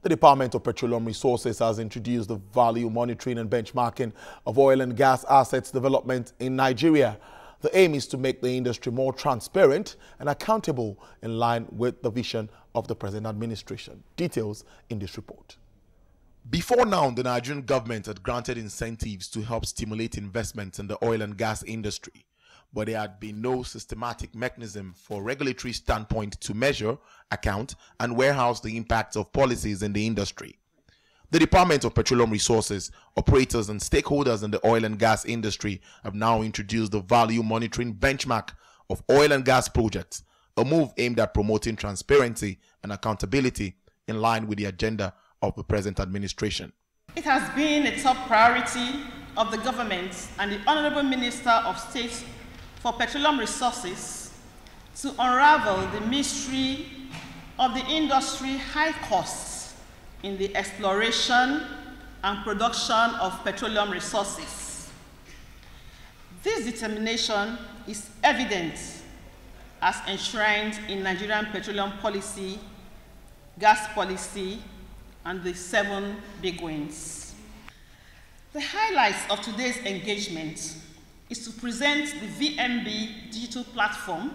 The Department of Petroleum Resources has introduced the value monitoring and benchmarking of oil and gas assets development in Nigeria. The aim is to make the industry more transparent and accountable in line with the vision of the present administration. Details in this report. Before now, the Nigerian government had granted incentives to help stimulate investments in the oil and gas industry, but there had been no systematic mechanism for regulatory standpoint to measure, account, and warehouse the impacts of policies in the industry. The Department of Petroleum Resources, operators, and stakeholders in the oil and gas industry have now introduced the value monitoring benchmark of oil and gas projects, a move aimed at promoting transparency and accountability in line with the agenda of the present administration. It has been a top priority of the government and the Honorable Minister of State for Petroleum Resources to unravel the mystery of the industry high costs in the exploration and production of petroleum resources. This determination is evident as enshrined in Nigerian petroleum policy, gas policy, and the 7 big wins. The highlights of today's engagement is to present the VMB digital platform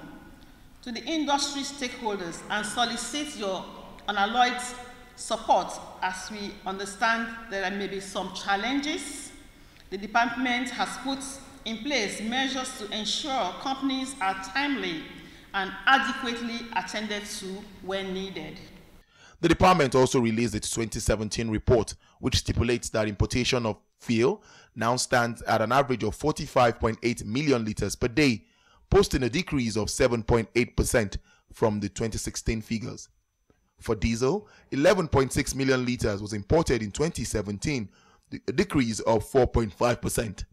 to the industry stakeholders and solicit your unalloyed support as we understand there may be some challenges. The department has put in place measures to ensure companies are timely and adequately attended to when needed. The department also released its 2017 report, which stipulates that importation of fuel now stands at an average of 45.8 million liters per day, posting a decrease of 7.8% from the 2016 figures. For diesel, 11.6 million liters was imported in 2017, a decrease of 4.5%,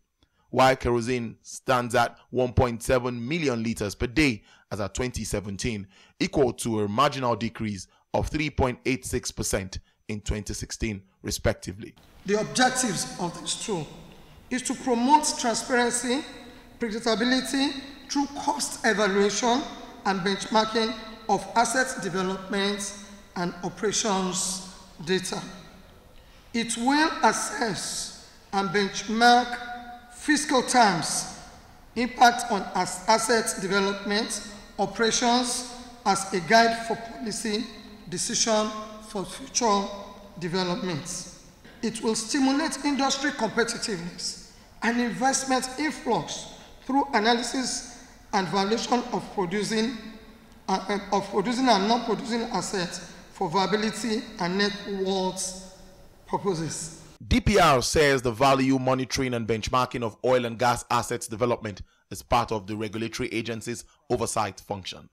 while kerosene stands at 1.7 million liters per day as at 2017, equal to a marginal decrease of 3.86% in 2016, respectively. The objectives of this tool is to promote transparency, predictability through cost evaluation and benchmarking of asset development and operations data. It will assess and benchmark fiscal terms, impact on asset development, operations as a guide for policy decision for future developments. It will stimulate industry competitiveness and investment influx through analysis and valuation of producing and non-producing assets for viability and net worth purposes. DPR says the value monitoring and benchmarking of oil and gas assets development is part of the regulatory agency's oversight function.